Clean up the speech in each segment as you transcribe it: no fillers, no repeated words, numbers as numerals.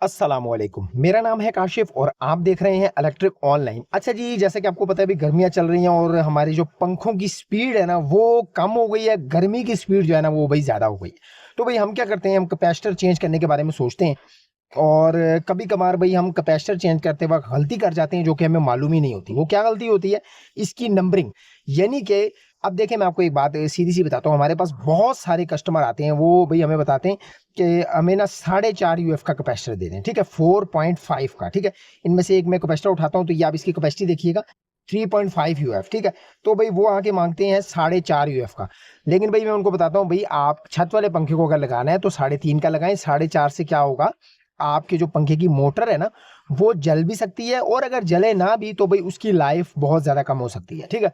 अस्सलामुअलैकुम, मेरा नाम है काशिफ और आप देख रहे हैं इलेक्ट्रिक ऑनलाइन। अच्छा जी, जैसे कि आपको पता है अभी गर्मियाँ चल रही हैं और हमारी जो पंखों की स्पीड है ना वो कम हो गई है, गर्मी की स्पीड जो है ना वो भाई ज़्यादा हो गई है। तो भाई हम क्या करते हैं, हम कैपेसिटर चेंज करने के बारे में सोचते हैं और कभी-कभार भई हम कैपेसिटर चेंज करते वक़्त गलती कर जाते हैं जो कि हमें मालूम ही नहीं होती। वो क्या गलती होती है? इसकी नंबरिंग। यानी कि अब देखिए मैं आपको एक बात सीधी-सी बताता हूँ, हमारे पास बहुत सारे कस्टमर आते हैं, वो भई हमें बताते हैं कि हमें ना 4.5 यूएफ का कैपेसिटर दे दें, ठीक है? 4.5 का, ठीक है? इनमें से एक मैं कैपेसिटर उठाता हूँ, तो ये आप इसकी कैपेसिटी देखिएगा 3.5 यूएफ, ठीक है? तो भई वो आके माँगते हैं 4.5 यूएफ का। लेकिन भई मैं उनको बताता हूँ, भई आप छत वाले पंखे को अगर लगाना है तो 3.5 का लगाएँ, 4.5 से क्या होगा, आपके जो पंखे की मोटर है ना, वो जल भी सकती है और अगर जले ना भी तो भई उसकी लाइफ बहुत ज़्यादा कम हो सकती है, ठीक है?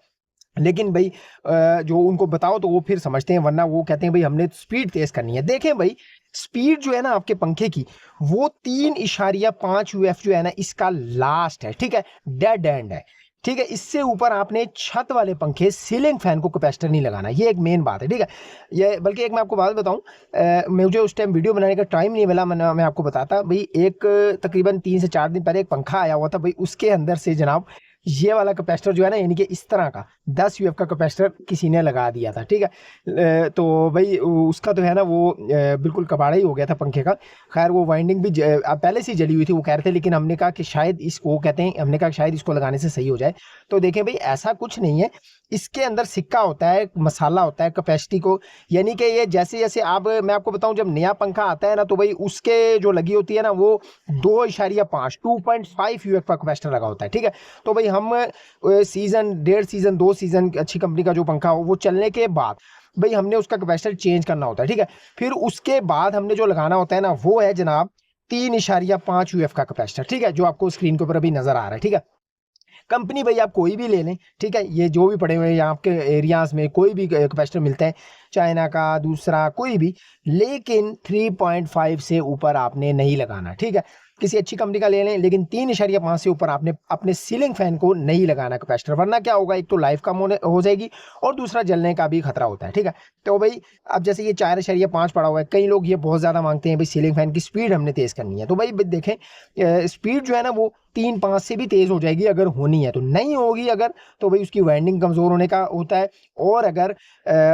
लेकिन भई जो उनको बताओ तो वो फिर समझते हैं, वरना वो कहते हैं भई हमने स्पीड तेज़ करनी है। देखें भई, स्पीड जो है ना आपके पंखे की, वो 3.5 यूएफ जो है ना इसका लास्ट है, ठीक है? डेड एंड है, ठीक है? इससे ऊपर आपने छत वाले पंखे, सीलिंग फैन को कैपेसिटर नहीं लगाना, ये एक मेन बात है, ठीक है? ये बल्कि एक मैं आपको बात बताऊँ, मुझे उस टाइम वीडियो बनाने का टाइम नहीं मिला, मैं आपको बताता भई, एक तकरीबन 3 से 4 दिन पहले एक पंखा आया हुआ था भई, उसके अंदर से जनाब ये वाला कैपेसिटर जो है ना, यानी कि इस तरह का 10 यूएफ का कैपेसिटर किसी ने लगा दिया था, ठीक है? तो भई उसका तो है ना वो बिल्कुल कबाड़ा ही हो गया था पंखे का। खैर वो वाइंडिंग भी पहले से ही जली हुई थी, वो कह रहे थे, लेकिन हमने कहा कि शायद इसको कहते हैं, हमने कहा शायद इसको लगाने से सही हो जाए। तो देखें भई, ऐसा कुछ नहीं है, इसके अंदर सिक्का होता है, मसाला होता है कैपेसिटी को, यानी कि ये जैसे-जैसे आप मैं आपको बताऊँ, जब नया पंखा आता है ना तो भई उसके जो लगी होती है ना वो 2.5 2.5 यूएफ का कैपेसिटर लगा होता है, ठीक है? तो भई हम सीज़न, डेढ़ सीज़न, 2 सीज़न अच्छी कंपनी का जो पंखा हो वो चलने के बाद भई हमने उसका कैपेसिटर चेंज करना होता है, ठीक है? फिर उसके बाद हमने जो लगाना होता है ना वो है जनाब 3.5 यूएफ का कैपेसिटर, ठीक है? जो आपको स्क्रीन के ऊपर अभी नज़र आ रहा है, ठीक है? कंपनी भई आप कोई भी ले लें, ठीक है? ये जो भी पड़े हुए हैं आपके एरियाज़ में, कोई भी कैपेसिटर मिलता है, चाइना का, दूसरा कोई भी, लेकिन 3.5 से ऊपर आपने नहीं लगाना, ठीक है? किसी अच्छी कंपनी का ले लें, लेकिन 3.5 से ऊपर आपने अपने सीलिंग फैन को नहीं लगाना कैपेसिटर, वरना क्या होगा, एक तो लाइफ कम होने हो जाएगी और दूसरा जलने का भी खतरा होता है, ठीक है? तो भई अब जैसे ये 4.5 पड़ा हुआ है, कई लोग ये बहुत ज़्यादा माँगते हैं भई सीलिंग फैन की स्पीड हमने तेज़ करनी है, तो भई देखें स्पीड जो है ना वो 3-5 से भी तेज़ हो जाएगी अगर होनी है, तो नहीं होगी अगर, तो भई उसकी वाइंडिंग कमज़ोर होने का होता है। और अगर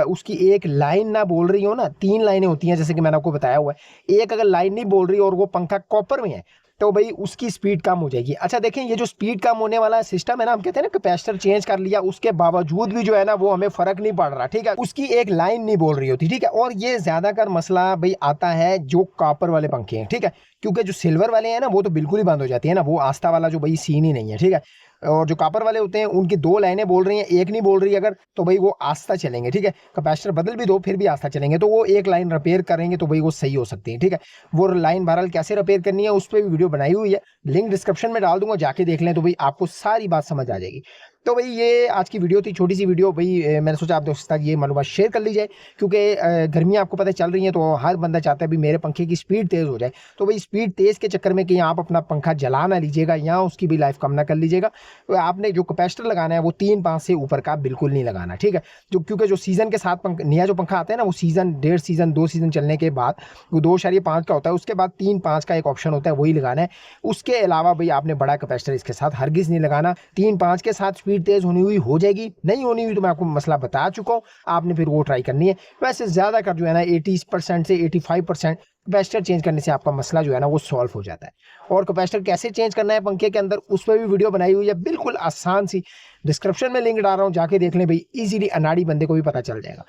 उसकी एक लाइन ना बोल रही हो ना, 3 लाइनें होती हैं जैसे कि मैंने आपको बताया हुआ है, एक अगर लाइन नहीं बोल रही और वो पंखा कॉपर में है, तो भई उसकी स्पीड कम हो जाएगी। अच्छा देखें, ये जो स्पीड कम होने वाला सिस्टम है ना, हम कहते हैं ना कैपेसिटर चेंज कर लिया, उसके बावजूद भी जो है ना वो हमें फ़र्क नहीं पड़ रहा, ठीक है? उसकी एक लाइन नहीं बोल रही होती, ठीक है? और ये ज़्यादातर मसला भई आता है जो कॉपर वाले पंखे हैं, ठीक है? क्योंकि जो सिल्वर वाले हैं ना वो तो बिल्कुल ही बंद हो जाती है ना, वो आस्था वाला जो भई सीन ही नहीं है, ठीक है? और जो कॉपर वाले होते हैं उनकी 2 लाइनें बोल रही हैं, एक नहीं बोल रही अगर, तो भई वो आस्था चलेंगे, ठीक है? कैपेसिटर बदल भी दो फिर भी आस्था चलेंगे, तो वो एक लाइन रिपेयर करेंगे तो भई वो सही हो सकती है, ठीक है? वो लाइन बहरहाल कैसे रिपेयर करनी है उस पे भी वीडियो बनाई हुई है, लिंक डिस्क्रिप्शन में डाल दूँगा, जाके देख लें तो भई आपको सारी बात समझ आ जाएगी। तो भई ये आज की वीडियो थी, छोटी-सी वीडियो भई, मैंने सोचा आप दोस्तों के साथ ये मालूमात शेयर कर ली जाए, क्योंकि गर्मियाँ आपको पता है चल रही हैं, तो हर बंदा चाहता है भई मेरे पंखे की स्पीड तेज़ हो जाए। तो भई स्पीड तेज़ के चक्कर में कहीं आप अपना पंखा जला ना लीजिएगा या उसकी भी लाइफ कम ना कर लीजिएगा। तो आपने जो कैपेसिटर लगाना है वो 3-5 से ऊपर का बिल्कुल नहीं लगाना, ठीक है? क्योंकि जो सीज़न के साथ नया जो पंखा आता है ना वो सीज़न, डेढ़ सीज़न, 2 सीज़न चलने के बाद वो 2.5 का होता है, उसके बाद 3-5 का एक ऑप्शन होता है, वही लगाना है। उसके अलावा भई आपने बड़ा कैपेसिटर इसके साथ हरगिज़ नहीं लगाना। 3-5 के साथ स्पीड तेज़ होनी हुई हो जाएगी, नहीं होनी हुई तो मैं आपको मसला बता चुका हूँ, आपने फिर वो ट्राई करनी है। वैसे ज़्यादातर जो है ना 80% से 85% कैपेसिटर चेंज करने से आपका मसला जो है ना वो सॉल्व हो जाता है। और कैपेसिटर कैसे चेंज करना है पंखे के अंदर, उस पे भी वीडियो बनाई हुई है, बिल्कुल आसान सी, डिस्क्रिप्शन में लिंक डाल रहा हूँ, जाके देख लें भई, ईज़िली अनाड़ी बंदे को भी पता चल जाएगा।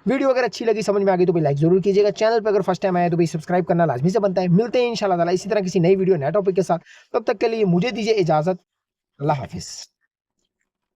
वीडियो अगर अच्छी लगी, समझ में आ गई तो भाई लाइक ज़रूर कीजिएगा। चैनल पे अगर फर्स्ट टाइम आए तो भाई सब्सक्राइब करना लाज़मी से बनता है। मिलते हैं इंशाल्लाह ताला इसी तरह किसी नई वीडियो, नए टॉपिक के साथ। तब तक के लिए मुझे दीजिए इजाज़त। अल्लाह हाफ़िज़।